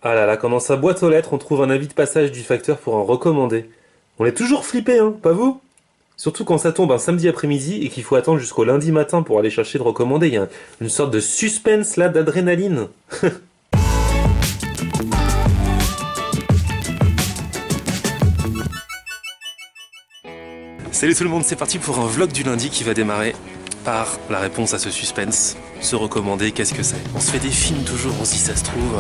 Ah là là, quand dans sa boîte aux lettres, on trouve un avis de passage du facteur pour un recommandé. On est toujours flippé, hein, pas vous? Surtout quand ça tombe un samedi après-midi et qu'il faut attendre jusqu'au lundi matin pour aller chercher le recommandé. Il y a une sorte de suspense là, d'adrénaline. Salut tout le monde, c'est parti pour un vlog du lundi qui va démarrer par la réponse à ce suspense. Se recommander, qu'est-ce que c'est? On se fait des films toujours, on se dit ça se trouve,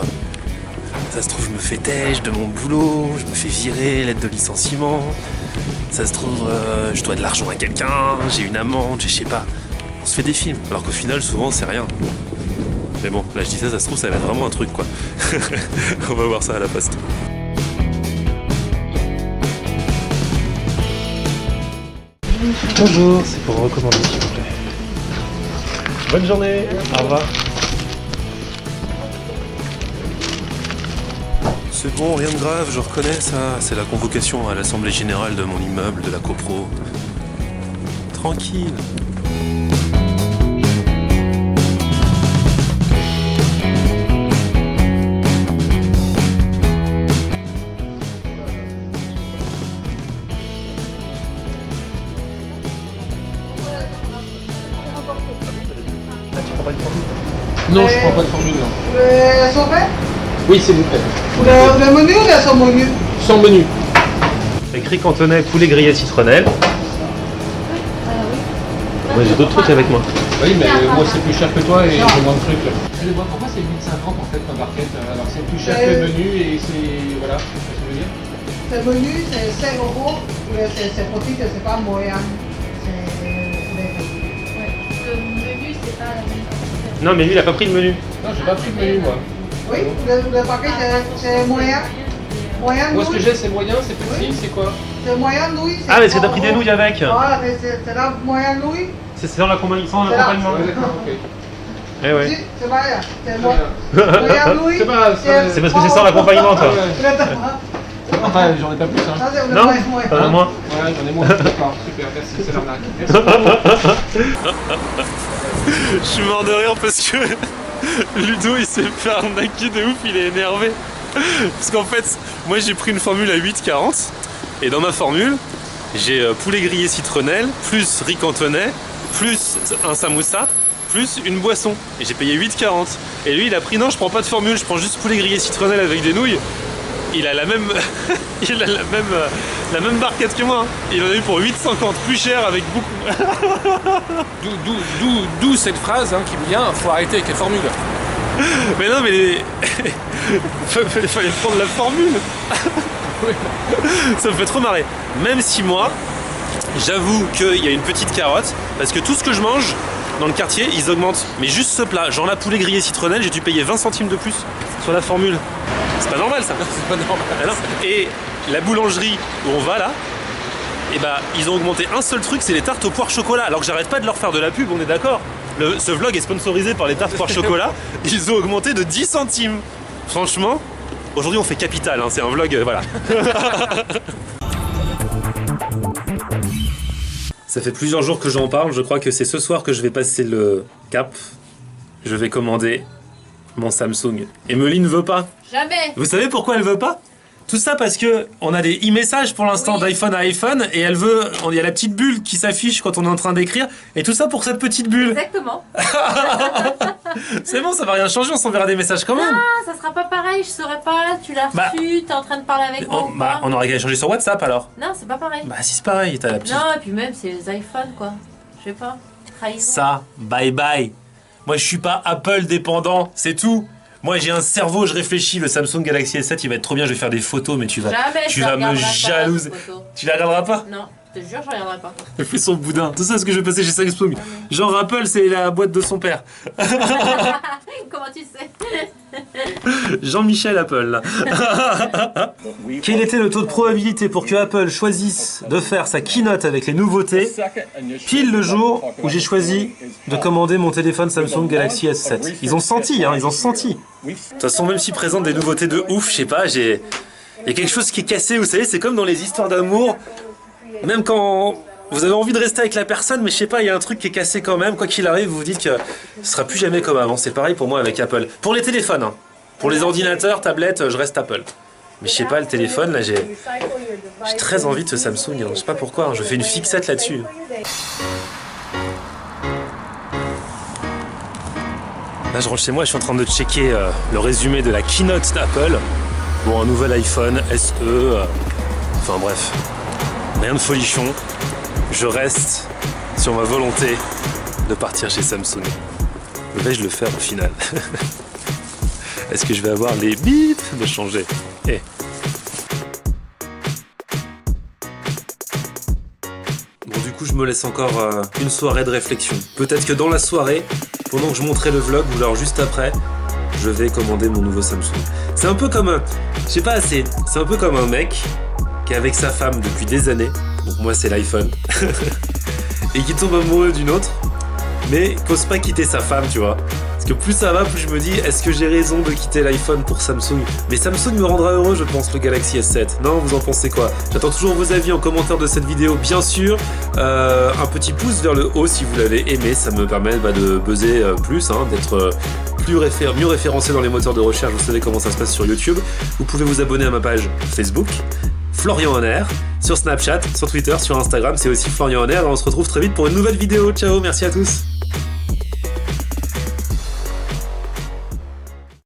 je me fais têche de mon boulot, je me fais virer, lettre de licenciement. Ça se trouve, je dois de l'argent à quelqu'un, j'ai une amende, je sais pas. On se fait des films, alors qu'au final, souvent, c'est rien. Mais bon, là je dis ça se trouve, ça va être vraiment un truc quoi. On va voir ça à la poste. Bonjour, c'est pour recommander s'il vous plaît. Bonne journée, au revoir. C'est bon, rien de grave, je reconnais ça. C'est la convocation à l'assemblée générale de mon immeuble, de la copro. Tranquille. Non, je prends pas de formule. Non. Le sorbet? Oui, s'il vous plaît. Le menu ou le sans menu? Sans menu. Écrit cantonais, poulet grillé citronnelle. Moi j'ai d'autres trucs avec moi. Oui, mais moi c'est plus cher que toi et j'ai moins de trucs. Excusez-moi, pourquoi c'est 8,50 en fait ma barquette? Alors c'est plus cher que le menu et c'est. Voilà, c'est ce que je veux dire. Le menu, c'est 5 euros. C'est petit, c'est pas moyen. Le menu, c'est pas la même chose. Non mais lui il a pas pris le menu. Non, j'ai pas pris le menu moi. Oui, le paquet, c'est moyen. Moyen Moi ce que nouille. j'ai c'est moyen, c'est petit, Oui. c'est quoi? C'est moyen nouille. Ah mais c'est que t'as pris des nouilles avec. Voilà, mais c'est la moyen nouille. C'est dans l'accompagnement. C'est là. Ouais, d'accord, ok. Eh ouais. Si, c'est moyen. C'est Très moyen nouille. C'est pas- C'est parce que c'est sans l'accompagnement toi. Enfin, j'en ai pas plus hein. Ça, c'est le Non moyen. T'en as moins. Ouais, j'en ai moins. D'accord, super, merci, c'est l'arnaque. Merci. Je suis mort de rire parce que Ludo il s'est fait arnaquer de ouf, il est énervé. Parce qu'en fait, moi j'ai pris une formule à 8,40 et dans ma formule, j'ai poulet grillé citronnelle, plus riz cantonais, plus un samoussa, plus une boisson. Et j'ai payé 8,40. Et lui il a pris non, je prends pas de formule, je prends juste poulet grillé citronnelle avec des nouilles. Il a la même il a la même barquette que moi. Hein. Il en a eu pour 8,50, plus cher avec beaucoup. D'où cette phrase hein, qui me vient, faut arrêter avec les formules. Mais non, mais fallait prendre la formule. Ça me fait trop marrer. Même si moi, j'avoue qu'il y a une petite carotte, parce que tout ce que je mange dans le quartier, ils augmentent. Mais juste ce plat, genre la poulet grillée citronnelle, j'ai dû payer 20 centimes de plus sur la formule. C'est pas normal ça. C'est pas normal. Ah non. Et la boulangerie où on va là, et bah ils ont augmenté un seul truc, c'est les tartes au poire chocolat. Alors que j'arrête pas de leur faire de la pub, on est d'accord. Ce vlog est sponsorisé par les tartes poire chocolat. Ils ont augmenté de 10 centimes. Franchement, aujourd'hui on fait capital, hein, c'est un vlog, voilà. Ça fait plusieurs jours que j'en parle, je crois que c'est ce soir que je vais passer le cap. Je vais commander mon Samsung. Emeline ne veut pas. Jamais. Vous savez pourquoi elle veut pas? Tout ça parce que on a des e-messages pour l'instant Oui. d'iPhone à iPhone et elle veut, il y a la petite bulle qui s'affiche quand on est en train d'écrire et tout ça pour cette petite bulle. Exactement. C'est bon, ça va rien changer, on s'enverra des messages quand même. Ah, ça sera pas pareil, je saurais pas, tu l'as Bah, reçu, t'es en train de parler avec moi ou pas. On aurait qu'à échanger sur WhatsApp alors. Non, c'est pas pareil. Bah si c'est pareil, t'as la petite. Non, et puis même, c'est les iPhones, quoi. Je sais pas. Trahison. Ça, bye bye. Moi je suis pas Apple dépendant, c'est tout. Moi j'ai un cerveau, je réfléchis, le Samsung Galaxy S7 il va être trop bien, je vais faire des photos mais tu vas Jamais, tu je vas me regarderai pas jalouser. cette photo. Tu la regarderas pas? Non, je te jure, je regarderai pas. Elle fait son boudin. Tout ça ce que je vais passer chez Samsung. Genre Apple c'est la boîte de son père. Comment tu sais? Jean-Michel Apple là. Quel était le taux de probabilité pour que Apple choisisse de faire sa keynote avec les nouveautés pile le jour où j'ai choisi de commander mon téléphone Samsung Galaxy S7? Ils ont senti, hein, ils ont senti. De toute façon, même s'ils présentent des nouveautés de ouf, je sais pas, il y a quelque chose qui est cassé, vous savez, c'est comme dans les histoires d'amour, même quand vous avez envie de rester avec la personne, mais je sais pas, il y a un truc qui est cassé quand même, quoi qu'il arrive, vous vous dites que ce sera plus jamais comme avant. C'est pareil pour moi avec Apple. Pour les téléphones, hein. Pour les ordinateurs, tablettes, je reste Apple. Mais je sais pas, le téléphone, là, j'ai très envie de ce Samsung. Hein. Je sais pas pourquoi, hein. Je fais une fixette là-dessus. Là, je rentre chez moi, je suis en train de checker le résumé de la keynote d'Apple. Bon, un nouvel iPhone, SE, enfin bref, rien de folichon. Je reste sur ma volonté de partir chez Samsung. Vais-je le faire au final? Est-ce que je vais avoir les bips de changer? Bon, du coup, je me laisse encore une soirée de réflexion. Peut-être que dans la soirée, pendant que je monterai le vlog, ou alors juste après, je vais commander mon nouveau Samsung. C'est un peu comme je sais pas, c'est un peu comme un mec qui est avec sa femme depuis des années, donc moi c'est l'iPhone, et qui tombe amoureux d'une autre, mais n'ose pas quitter sa femme, tu vois. Parce que plus ça va, plus je me dis, est-ce que j'ai raison de quitter l'iPhone pour Samsung? Mais Samsung me rendra heureux, je pense, le Galaxy S7. Non, vous en pensez quoi? J'attends toujours vos avis en commentaire de cette vidéo, bien sûr. Un petit pouce vers le haut si vous l'avez aimé, ça me permet de buzzer plus, hein, d'être mieux référencé dans les moteurs de recherche. Vous savez comment ça se passe sur YouTube. Vous pouvez vous abonner à ma page Facebook, Florian Honner, sur Snapchat, sur Twitter, sur Instagram, c'est aussi Florian Honner. On se retrouve très vite pour une nouvelle vidéo. Ciao, merci à tous.